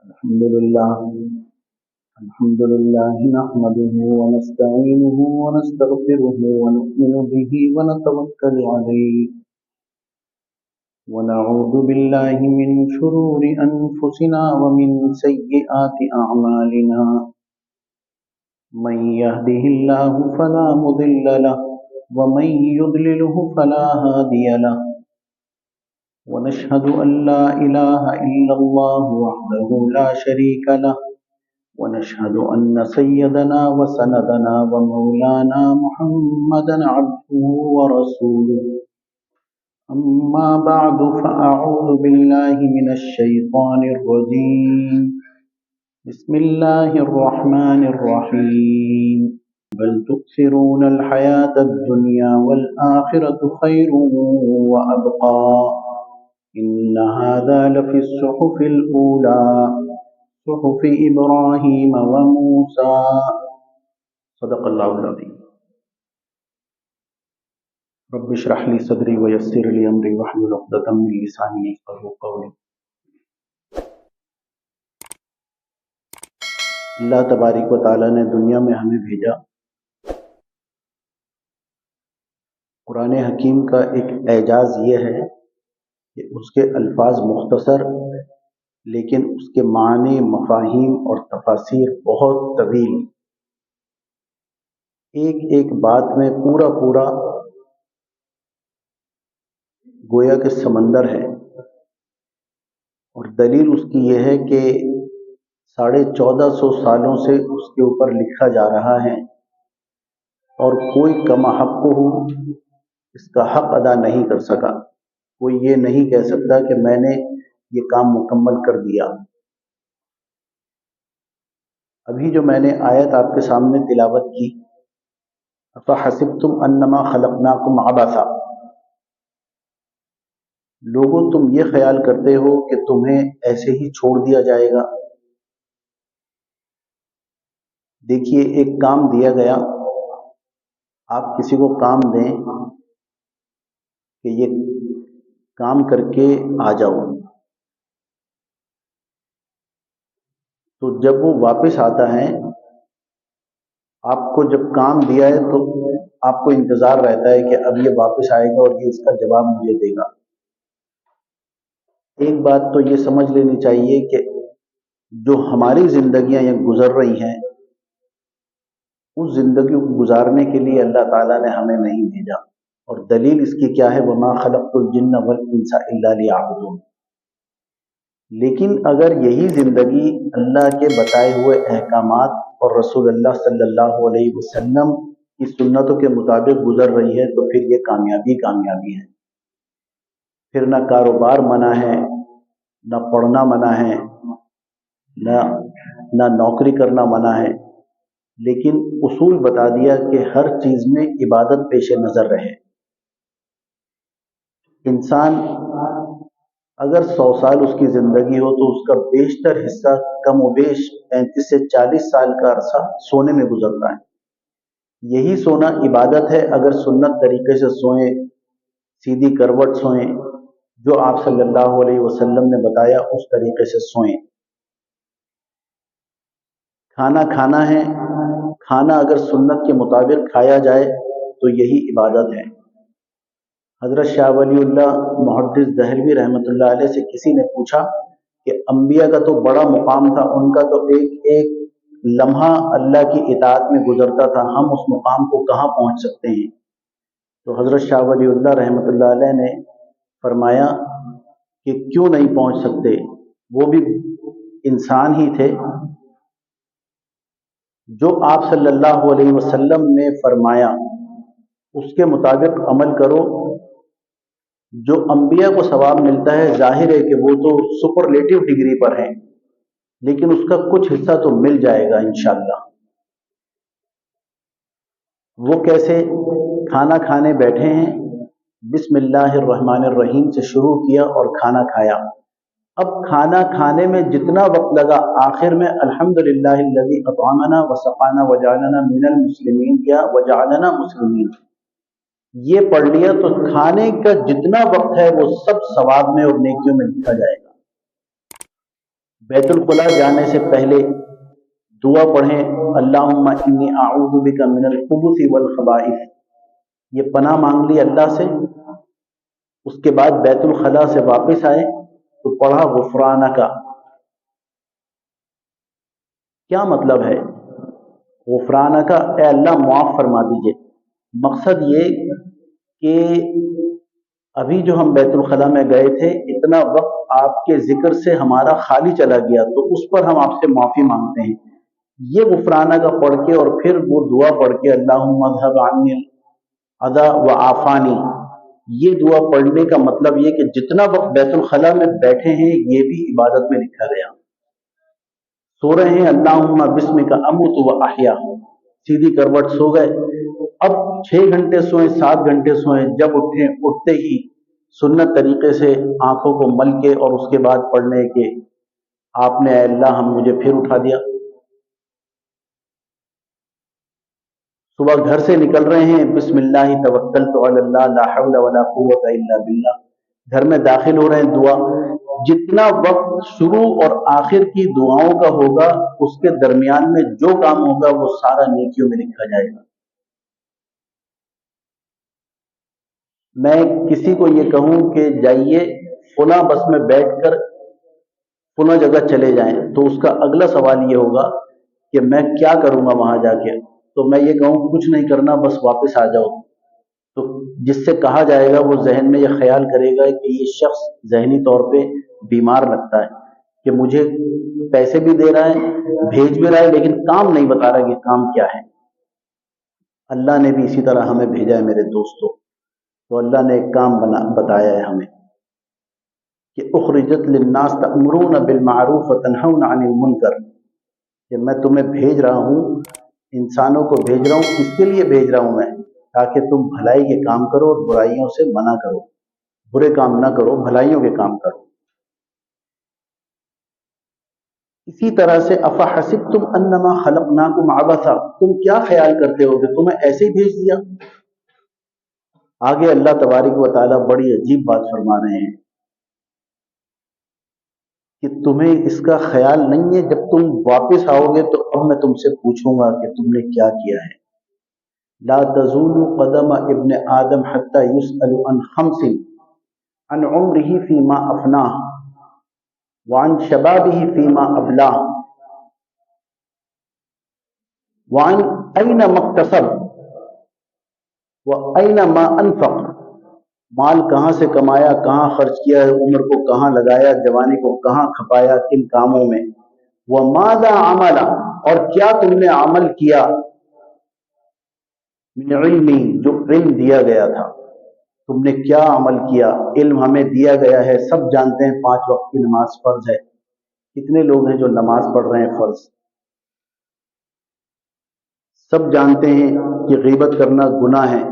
الحمد لله نحمده ونستعينه ونستغفره ونؤمن به ونتوكل عليه ونعوذ بالله من شرور أنفسنا ومن سيئات أعمالنا من يهده الله فلا مضل له ومن يضلله فلا هادي له ونشهد أن لا إله إلا الله وحده لا شريك له ونشهد أن سيدنا وسندنا ومولانا محمدا عبده ورسوله أما بعد فأعوذ بالله من الشيطان الرجيم بسم الله الرحمن الرحيم بل تؤثرون الحياة الدنيا والآخرة خير وأبقى إن هذا لفي الصحف الأولى صحف إبراهيم وموسى صدق الله العظيم رب اشرح لي صدري ويسر لي أمري واحلل عقدة من لساني يفقهوا قولي۔ اللہ تبارک و تعالیٰ نے دنیا میں ہمیں بھیجا۔ قرآن حکیم کا ایک اعجاز یہ ہے کہ اس کے الفاظ مختصر لیکن اس کے معنی، مفاہیم اور تفاسیر بہت طویل، ایک ایک بات میں پورا گویا کہ سمندر ہے۔ اور دلیل اس کی یہ ہے کہ 1450 سالوں سے اس کے اوپر لکھا جا رہا ہے اور کوئی کما حق ہو اس کا حق ادا نہیں کر سکا۔ کوئی یہ نہیں کہہ سکتا کہ میں نے یہ کام مکمل کر دیا۔ ابھی جو میں نے آیت آپ کے سامنے تلاوت کی، فَحَسِبْتُمْ أَنَّمَا خَلَقْنَاكُمْ عَبَثًا، لوگوں تم یہ خیال کرتے ہو کہ تمہیں ایسے ہی چھوڑ دیا جائے گا۔ دیکھیے، ایک کام دیا گیا، آپ کسی کو کام دیں کہ یہ کام کر کے آ جاؤ، تو جب وہ واپس آتا ہے، آپ کو جب کام دیا ہے تو آپ کو انتظار رہتا ہے کہ اب یہ واپس آئے گا اور یہ اس کا جواب مجھے دے گا۔ ایک بات تو یہ سمجھ لینی چاہیے کہ جو ہماری زندگیاں یہ گزر رہی ہیں، اس زندگی کو گزارنے کے لیے اللہ تعالیٰ نے ہمیں نہیں بھیجا۔ اور دلیل اس کی کیا ہے؟ وَمَا خَلَقْتُ الْجِنَّ وَالْإِنسَ إِلَّا لِيَعْبُدُونِ۔ لیکن اگر یہی زندگی اللہ کے بتائے ہوئے احکامات اور رسول اللہ صلی اللہ علیہ وسلم کی سنتوں کے مطابق گزر رہی ہے تو پھر یہ کامیابی ہے۔ پھر نہ کاروبار منع ہے، نہ پڑھنا منع ہے، نہ نوکری کرنا منع ہے، لیکن اصول بتا دیا کہ ہر چیز میں عبادت پیش نظر رہے۔ انسان اگر 100 سال اس کی زندگی ہو تو اس کا بیشتر حصہ کم و بیش 35 سے 40 سال کا عرصہ سونے میں گزرتا ہے۔ یہی سونا عبادت ہے۔ اگر سنت طریقے سے سوئیں، سیدھی کروٹ سوئیں، جو آپ صلی اللہ علیہ وسلم نے بتایا اس طریقے سے سوئیں۔ کھانا کھانا ہے، کھانا اگر سنت کے مطابق کھایا جائے تو یہی عبادت ہے۔ حضرت شاہ ولی اللہ محدث دہلوی رحمۃ اللہ علیہ سے کسی نے پوچھا کہ انبیاء کا تو بڑا مقام تھا، ان کا تو ایک ایک لمحہ اللہ کی اطاعت میں گزرتا تھا، ہم اس مقام کو کہاں پہنچ سکتے ہیں؟ تو حضرت شاہ ولی اللہ رحمۃ اللہ علیہ نے فرمایا کہ کیوں نہیں پہنچ سکتے، وہ بھی انسان ہی تھے۔ جو آپ صلی اللہ علیہ وسلم نے فرمایا اس کے مطابق عمل کرو، جو انبیاء کو ثواب ملتا ہے ظاہر ہے کہ وہ تو سپرلیٹو ڈگری پر ہیں، لیکن اس کا کچھ حصہ تو مل جائے گا انشاءاللہ۔ وہ کیسے؟ کھانا کھانے بیٹھے ہیں، بسم اللہ الرحمن الرحیم سے شروع کیا اور کھانا کھایا۔ اب کھانا کھانے میں جتنا وقت لگا، آخر میں الحمدللہ الذی اطعمنا وسقانا وجعلنا من المسلمین یا وجعلنا مسلمین، یہ پڑھ لیا تو کھانے کا جتنا وقت ہے وہ سب ثواب میں اور نیکیوں میں لکھا جائے گا۔ بیت الخلا جانے سے پہلے دعا پڑھیں، اللہم انی اعوذ بک من الخبث والخبائث، یہ پناہ مانگ لی اللہ سے۔ اس کے بعد بیت الخلا سے واپس آئے تو پڑھا غفرانک۔ کیا مطلب ہے غفرانک؟ اے اللہ معاف فرما دیجئے۔ مقصد یہ کہ ابھی جو ہم بیت الخلا میں گئے تھے، اتنا وقت آپ کے ذکر سے ہمارا خالی چلا گیا، تو اس پر ہم آپ سے معافی مانگتے ہیں۔ یہ غفرانہ کا پڑھ کے اور پھر وہ دعا پڑھ کے اللہم اذھب عنی الاذی وعافانی، یہ دعا پڑھنے کا مطلب یہ کہ جتنا وقت بیت الخلا میں بیٹھے ہیں یہ بھی عبادت میں لکھا گیا۔ سو رہے ہیں اللہم بسمک اموت و احیا، سیدھی کروٹ سو گئے، اب 6 گھنٹے سوئیں 7 گھنٹے سوئیں، جب اٹھیں اٹھتے ہی سنت طریقے سے آنکھوں کو مل کے اور اس کے بعد پڑھنے کے آپ نے اے اللہ ہم مجھے پھر اٹھا دیا۔ صبح گھر سے نکل رہے ہیں، بسم اللہ توکلت علی اللہ لا حول ولا قوت الا باللہ، گھر میں داخل ہو رہے ہیں، دعا جتنا وقت شروع اور آخر کی دعاؤں کا ہوگا اس کے درمیان میں جو کام ہوگا وہ سارا نیکیوں میں لکھا جائے گا۔ میں کسی کو یہ کہوں کہ جائیے فلاں بس میں بیٹھ کر فلاں جگہ چلے جائیں، تو اس کا اگلا سوال یہ ہوگا کہ میں کیا کروں گا وہاں جا کے، تو میں یہ کہوں کچھ نہیں کرنا، بس واپس آ جاؤ، تو جس سے کہا جائے گا وہ ذہن میں یہ خیال کرے گا کہ یہ شخص ذہنی طور پہ بیمار لگتا ہے، کہ مجھے پیسے بھی دے رہا ہے بھیج بھی رہا ہے لیکن کام نہیں بتا رہا کہ کام کیا ہے۔ اللہ نے بھی اسی طرح ہمیں بھیجا ہے میرے دوستوں، تو اللہ نے ایک کام بتایا ہے ہمیں کہ اخرجت للناس تأمرون بالمعروف وتنہون عن المنکر، کہ میں تمہیں بھیج رہا ہوں، انسانوں کو بھیج رہا ہوں، اس کے لیے بھیج رہا ہوں میں تاکہ تم بھلائی کے کام کرو اور برائیوں سے منع کرو، برے کام نہ کرو، بھلائیوں کے کام کرو۔ اسی طرح سے افحسبتم انما خلقناکم عبثا، تم کیا خیال کرتے ہو کہ تمہیں ایسے ہی بھیج دیا؟ آگے اللہ تبارک و تعالیٰ بڑی عجیب بات فرما رہے ہیں کہ تمہیں اس کا خیال نہیں ہے جب تم واپس آؤ گے تو اب میں تم سے پوچھوں گا کہ تم نے کیا کیا ہے۔ لا تزول قدم ابن آدم حتى يسأل عن 5، عن عمره فيما افناه وعن شبابه فيما ابلاه وعن أين ما اكتسب وأين ما انفق، مال کہاں سے کمایا، کہاں خرچ کیا ہے، عمر کو کہاں لگایا، جوانی کو کہاں کھپایا، کن کاموں میں، وماذا عمل، اور کیا تم نے عمل کیا، من علمی، جو علم دیا گیا تھا، تم نے کیا عمل کیا، علم ہمیں دیا گیا ہے، سب جانتے ہیں 5 وقت کی نماز فرض ہے، کتنے لوگ ہیں جو نماز پڑھ رہے ہیں فرض، سب جانتے ہیں کہ غیبت کرنا گناہ ہے،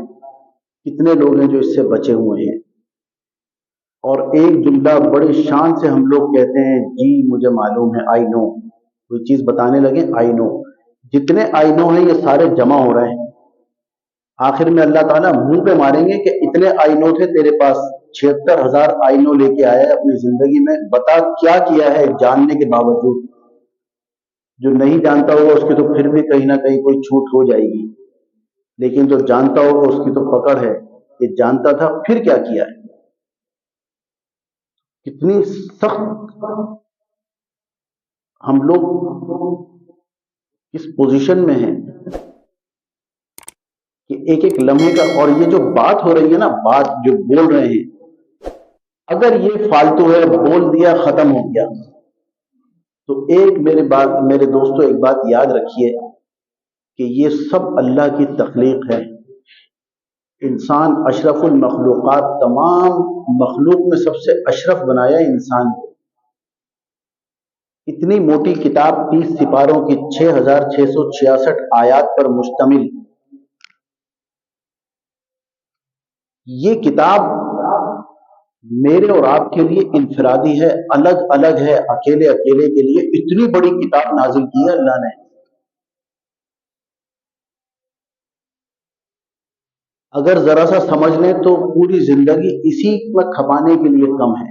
کتنے لوگ ہیں جو اس سے بچے ہوئے ہیں، اور ایک جملہ بڑی شان سے ہم لوگ کہتے ہیں جی مجھے معلوم ہے، آئی نو، کوئی چیز بتانے لگے آئی نو، جتنے آئی نو ہیں یہ سارے جمع ہو رہے ہیں، آخر میں اللہ تعالیٰ منہ پہ ماریں گے کہ اتنے آئی نو تھے تیرے پاس، 76,000 آئی نو لے کے آیا ہے اپنی زندگی میں، بتا کیا کیا ہے جاننے کے باوجود، جو نہیں جانتا ہوگا اس کی تو پھر بھی کہیں نہ کہیں کوئی چھوٹ ہو جائے گی، لیکن جو جانتا ہوگا اس کی تو پکڑ ہے کہ جانتا تھا پھر کیا کیا ہے۔ کتنی سخت ہم لوگ اس پوزیشن میں ہیں کہ ایک ایک لمحے کا، اور یہ جو بات ہو رہی ہے نا، بات جو بول رہے ہیں، اگر یہ فالتو ہے بول دیا ختم ہو گیا، تو ایک میرے دوستوں ایک بات یاد رکھیے کہ یہ سب اللہ کی تخلیق ہے، انسان اشرف المخلوقات، تمام مخلوق میں سب سے اشرف بنایا انسان کو، اتنی موٹی کتاب 30 سپاروں کی 6666 آیات پر مشتمل، یہ کتاب میرے اور آپ کے لیے انفرادی ہے، الگ الگ ہے، اکیلے اکیلے کے لیے اتنی بڑی کتاب نازل کی ہے اللہ نے۔ اگر ذرا سا سمجھ لیں تو پوری زندگی اسی میں کھپانے کے لیے کم ہے۔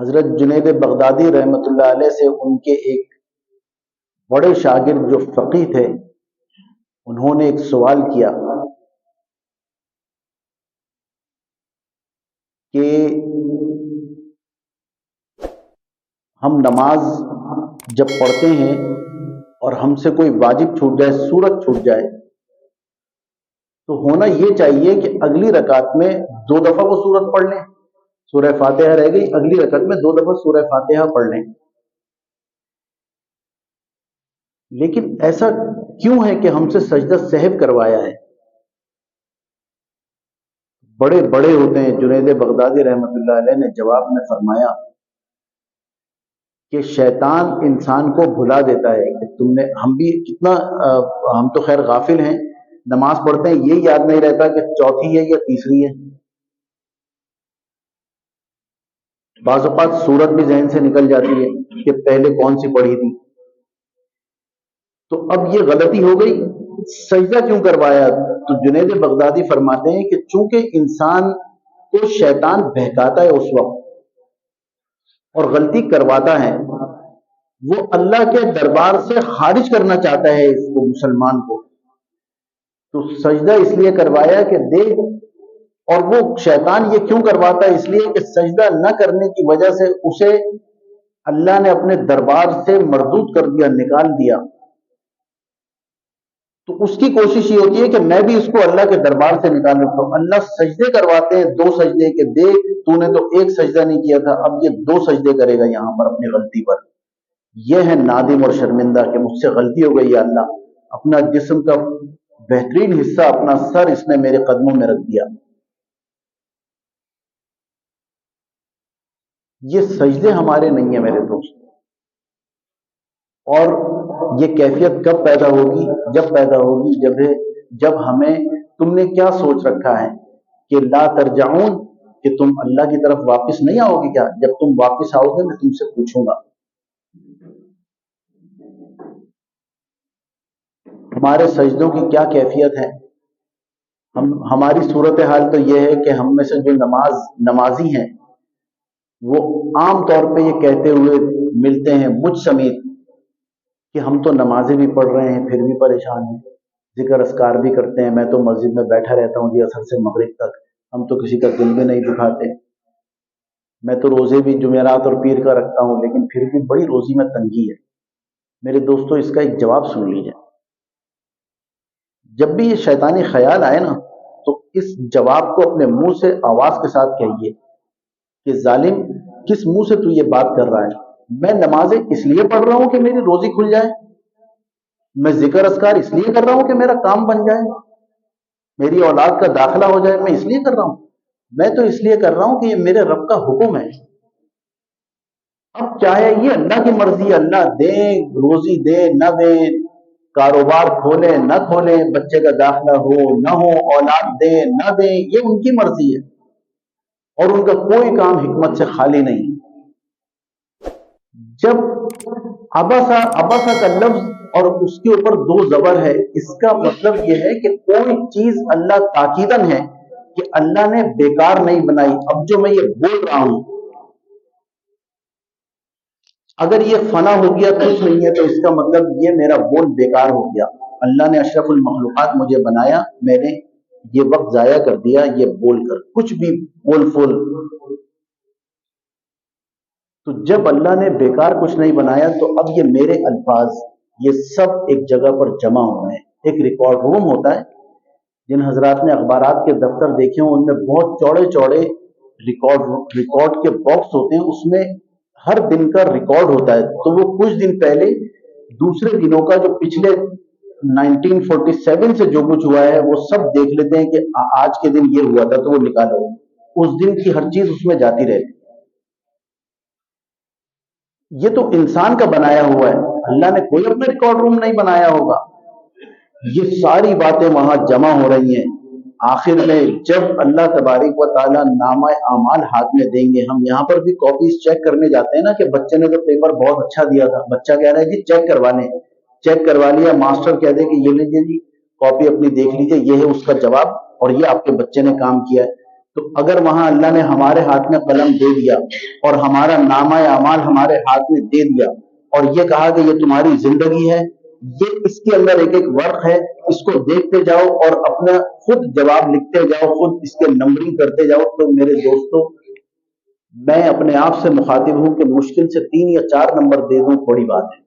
حضرت جنید بغدادی رحمۃ اللہ علیہ سے ان کے ایک بڑے شاگرد جو فقی تھے، انہوں نے ایک سوال کیا کہ ہم نماز جب پڑھتے ہیں اور ہم سے کوئی واجب چھوٹ جائے، سورت چھوٹ جائے، تو ہونا یہ چاہیے کہ اگلی رکعت میں 2 دفعہ وہ سورت پڑھ لیں، سورہ فاتحہ رہ گئی، اگلی رکعت میں 2 دفعہ سورہ فاتحہ پڑھ لیں۔ لیکن ایسا کیوں ہے کہ ہم سے سجدہ سہو کروایا ہے؟ بڑے بڑے ہوتے ہیں، جنید بغدادی رحمۃ اللہ علیہ نے جواب میں فرمایا کہ شیطان انسان کو بھلا دیتا ہے کہ تم نے، ہم بھی کتنا ہم تو خیر غافل ہیں، نماز پڑھتے ہیں یہ یاد نہیں رہتا کہ چوتھی ہے یا تیسری ہے، بعض اوقات سورت بھی ذہن سے نکل جاتی ہے کہ پہلے کون سی پڑھی تھی۔ تو اب یہ غلطی ہو گئی، سجدہ کیوں کروایا؟ تو جنید بغدادی فرماتے ہیں کہ چونکہ انسان کو شیطان بہکاتا ہے اس وقت اور غلطی کرواتا ہے، وہ اللہ کے دربار سے خارج کرنا چاہتا ہے اس کو، مسلمان کو، تو سجدہ اس لیے کروایا کہ دیکھ، اور وہ شیطان یہ کیوں کرواتا ہے؟ اس لیے کہ سجدہ نہ کرنے کی وجہ سے اسے اللہ نے اپنے دربار سے مردود کر دیا، نکال دیا، تو اس کی کوشش یہ ہوتی ہے کہ میں بھی اس کو اللہ کے دربار سے نکال رکھتا ہوں۔ اللہ سجدے کرواتے ہیں 2 سجدے کے، دیکھ تو نے تو 1 سجدہ نہیں کیا تھا، اب یہ 2 سجدے کرے گا یہاں پر اپنی غلطی پر۔ یہ ہے نادم اور شرمندہ کہ مجھ سے غلطی ہو گئی، یا اللہ اپنا جسم کا بہترین حصہ، اپنا سر اس نے میرے قدموں میں رکھ دیا۔ یہ سجدے ہمارے نہیں ہیں میرے دوست، اور یہ کیفیت کب پیدا ہوگی؟ جب پیدا ہوگی جب ہمیں، تم نے کیا سوچ رکھا ہے کہ لا ترجعون، کہ تم اللہ کی طرف واپس نہیں آؤ گے کیا؟ جب تم واپس آؤ گے میں تم سے پوچھوں گا۔ ہمارے سجدوں کی کیا کیفیت ہے؟ ہماری صورتحال تو یہ ہے کہ ہم میں سے جو نمازی ہیں وہ عام طور پہ یہ کہتے ہوئے ملتے ہیں مجھ سمیت کہ ہم تو نمازیں بھی پڑھ رہے ہیں پھر بھی پریشان ہیں، ذکر اذکار بھی کرتے ہیں، میں تو مسجد میں بیٹھا رہتا ہوں جی عصر سے مغرب تک، ہم تو کسی کا دل بھی نہیں دکھاتے، میں تو روزے بھی جمعرات اور پیر کا رکھتا ہوں لیکن پھر بھی بڑی روزی میں تنگی ہے۔ میرے دوستو اس کا ایک جواب سن لیجئے، جب بھی یہ شیطانی خیال آئے نا تو اس جواب کو اپنے منہ سے آواز کے ساتھ کہیے کہ ظالم کس منہ سے تو یہ بات کر رہا ہے؟ میں نمازیں اس لیے پڑھ رہا ہوں کہ میری روزی کھل جائے، میں ذکر اذکار اس لیے کر رہا ہوں کہ میرا کام بن جائے، میری اولاد کا داخلہ ہو جائے، میں اس لیے کر رہا ہوں، میں تو اس لیے کر رہا ہوں کہ یہ میرے رب کا حکم ہے۔ اب چاہے یہ اللہ کی مرضی ہے، اللہ دے روزی دے نہ دے، کاروبار کھولے نہ کھولے، بچے کا داخلہ ہو نہ ہو، اولاد دے نہ دے، یہ ان کی مرضی ہے اور ان کا کوئی کام حکمت سے خالی نہیں۔ جب ابسا کا لفظ اور اس کے اوپر 2 زبر ہے، اس کا مطلب یہ ہے کہ کوئی چیز اللہ تاکیدن ہے کہ اللہ نے بیکار نہیں بنائی۔ اب جو میں یہ بول رہا ہوں اگر یہ فنا ہو گیا کچھ نہیں ہے تو اس کا مطلب یہ میرا بول بیکار ہو گیا، اللہ نے اشرف المخلوقات مجھے بنایا، میں نے یہ وقت ضائع کر دیا یہ بول کر، کچھ بھی بول فول۔ تو جب اللہ نے بیکار کچھ نہیں بنایا تو اب یہ میرے الفاظ یہ سب ایک جگہ پر جمع ہوئے ہیں۔ ایک ریکارڈ روم ہوتا ہے، جن حضرات نے اخبارات کے دفتر دیکھے ہوں ان میں بہت چوڑے چوڑے ریکارڈ کے باکس ہوتے ہیں، اس میں ہر دن کا ریکارڈ ہوتا ہے، تو وہ کچھ دن پہلے دوسرے دنوں کا جو پچھلے 1947 سے جو کچھ ہوا ہے وہ سب دیکھ لیتے ہیں کہ آج کے دن یہ ہوا تھا تو وہ نکالو، اس دن کی ہر چیز اس میں جاتی رہتی۔ یہ تو انسان کا بنایا ہوا ہے، اللہ نے کوئی اپنا ریکارڈ روم نہیں بنایا ہوگا۔ یہ ساری باتیں وہاں جمع ہو رہی ہیں، آخر میں جب اللہ تبارک و تعالیٰ نامہ اعمال ہاتھ میں دیں گے، ہم یہاں پر بھی کاپیز چیک کرنے جاتے ہیں نا کہ بچے نے تو پیپر بہت اچھا دیا تھا، بچہ کہہ رہا ہے جی چیک کروا لیں، چیک کروا لیا، ماسٹر کہہ دے کہ یہ لیجیے جی کاپی اپنی دیکھ لیجیے، یہ ہے اس کا جواب اور یہ آپ کے بچے نے کام کیا ہے۔ تو اگر وہاں اللہ نے ہمارے ہاتھ میں قلم دے دیا اور ہمارا نامہ اعمال ہمارے ہاتھ میں دے دیا اور یہ کہا کہ یہ تمہاری زندگی ہے، یہ اس کے اندر ایک ایک ورق ہے، اس کو دیکھتے جاؤ اور اپنا خود جواب لکھتے جاؤ، خود اس کے نمبرنگ کرتے جاؤ، تو میرے دوستوں میں اپنے آپ سے مخاطب ہوں کہ مشکل سے 3 یا 4 نمبر دے دوں تھوڑی بات ہے۔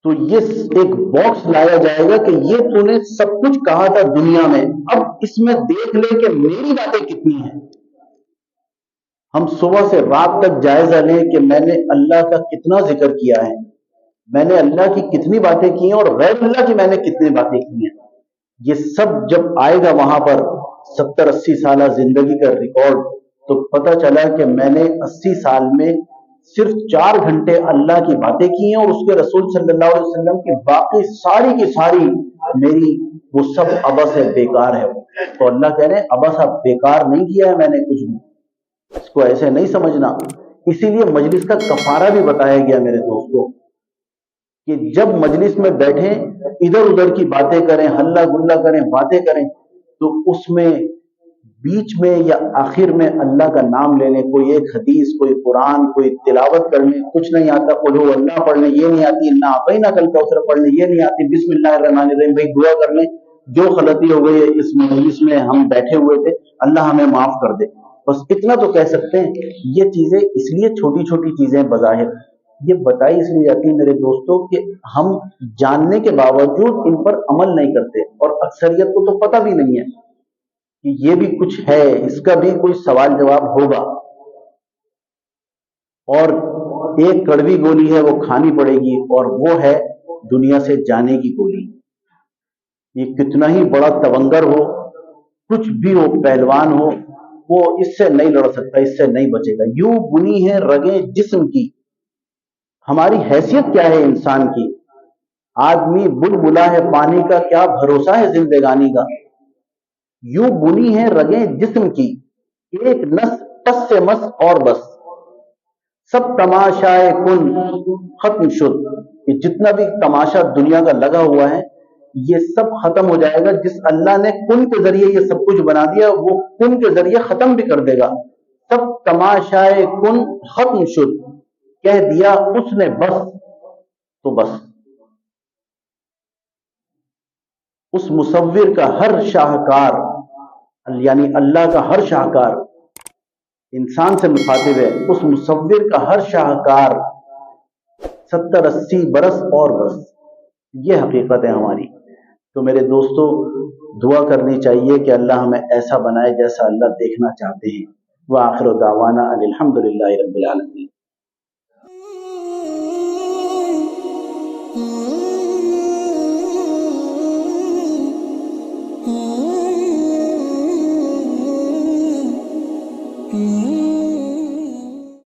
تو یہ ایک باکس لایا جائے گا کہ یہ تو نے سب کچھ کہا تھا دنیا میں، اب اس میں دیکھ لے کہ میری باتیں کتنی ہیں۔ ہم صبح سے رات تک جائزہ لیں کہ میں نے اللہ کا کتنا ذکر کیا ہے، میں نے اللہ کی کتنی باتیں کی ہیں اور غیر اللہ کی میں نے کتنی باتیں کی ہیں۔ یہ سب جب آئے گا وہاں پر 70-80 سالہ زندگی کا ریکارڈ، تو پتہ چلا کہ میں نے 80 سال میں صرف 4 گھنٹے اللہ کی باتیں کی ہیں اور اس کے رسول صلی اللہ علیہ وسلم کی باقی ساری کی ساری میری وہ سب عبث ہے، بیکار ہے۔ تو اللہ کہہ رہے ہیں عبث بیکار نہیں کیا ہے میں نے کچھ بھی، اس کو ایسے نہیں سمجھنا۔ اسی لیے مجلس کا کفارہ بھی بتایا گیا میرے دوستوں، کہ جب مجلس میں بیٹھیں ادھر ادھر کی باتیں کریں، ہلہ گلہ کریں، باتیں کریں، تو اس میں بیچ میں یا آخر میں اللہ کا نام لے لیں، کوئی ایک حدیث، کوئی قرآن، کوئی تلاوت کر لیں، کچھ نہیں آتا قل هو اللہ پڑھ لیں، یہ نہیں آتی انا اعطیناک الکوثر پڑھ لیں، یہ نہیں آتی بسم اللہ الرحمن الرحیم، بھائی دعا کر لیں جو غلطی ہو گئی ہے اس مجلس میں ہم بیٹھے ہوئے تھے اللہ ہمیں معاف کر دے، بس اتنا تو کہہ سکتے ہیں۔ یہ چیزیں اس لیے چھوٹی چھوٹی چیزیں بظاہر یہ بتائی اس لیے جاتی ہے میرے دوستوں کہ ہم جاننے کے باوجود ان پر عمل نہیں کرتے، اور اکثریت کو تو پتہ بھی نہیں ہے کہ یہ بھی کچھ ہے، اس کا بھی کوئی سوال جواب ہوگا، اور ایک کڑوی گولی ہے وہ کھانی پڑے گی، اور وہ ہے دنیا سے جانے کی گولی۔ یہ کتنا ہی بڑا تونگر ہو، کچھ بھی ہو، پہلوان ہو، وہ اس سے نہیں لڑ سکتا، اس سے نہیں بچے گا۔ یوں بنی ہے رگیں جسم کی، ہماری حیثیت کیا ہے انسان کی؟ آدمی بلبلا ہے پانی کا، کیا بھروسہ ہے زندگانی کا؟ یوں بنی ہے رگیں جسم کی، ایک نس ٹس سے مس اور بس، سب تماشائے کن ختم شد۔ یہ جتنا بھی تماشا دنیا کا لگا ہوا ہے یہ سب ختم ہو جائے گا، جس اللہ نے کن کے ذریعے یہ سب کچھ بنا دیا وہ کن کے ذریعے ختم بھی کر دے گا۔ سب تماشائے کن ختم شد، کہہ دیا اس نے بس تو بس۔ اس مصور کا ہر شاہکار، یعنی اللہ کا ہر شاہکار انسان سے مخاطب ہے، اس مصور کا ہر شاہکار 70-80 برس اور بس، یہ حقیقت ہے ہماری۔ تو میرے دوستو دعا کرنی چاہیے کہ اللہ ہمیں ایسا بنائے جیسا اللہ دیکھنا چاہتے ہیں۔ وآخر دعوانا ان الحمد للہ رب العالمین۔ Mm-hmm.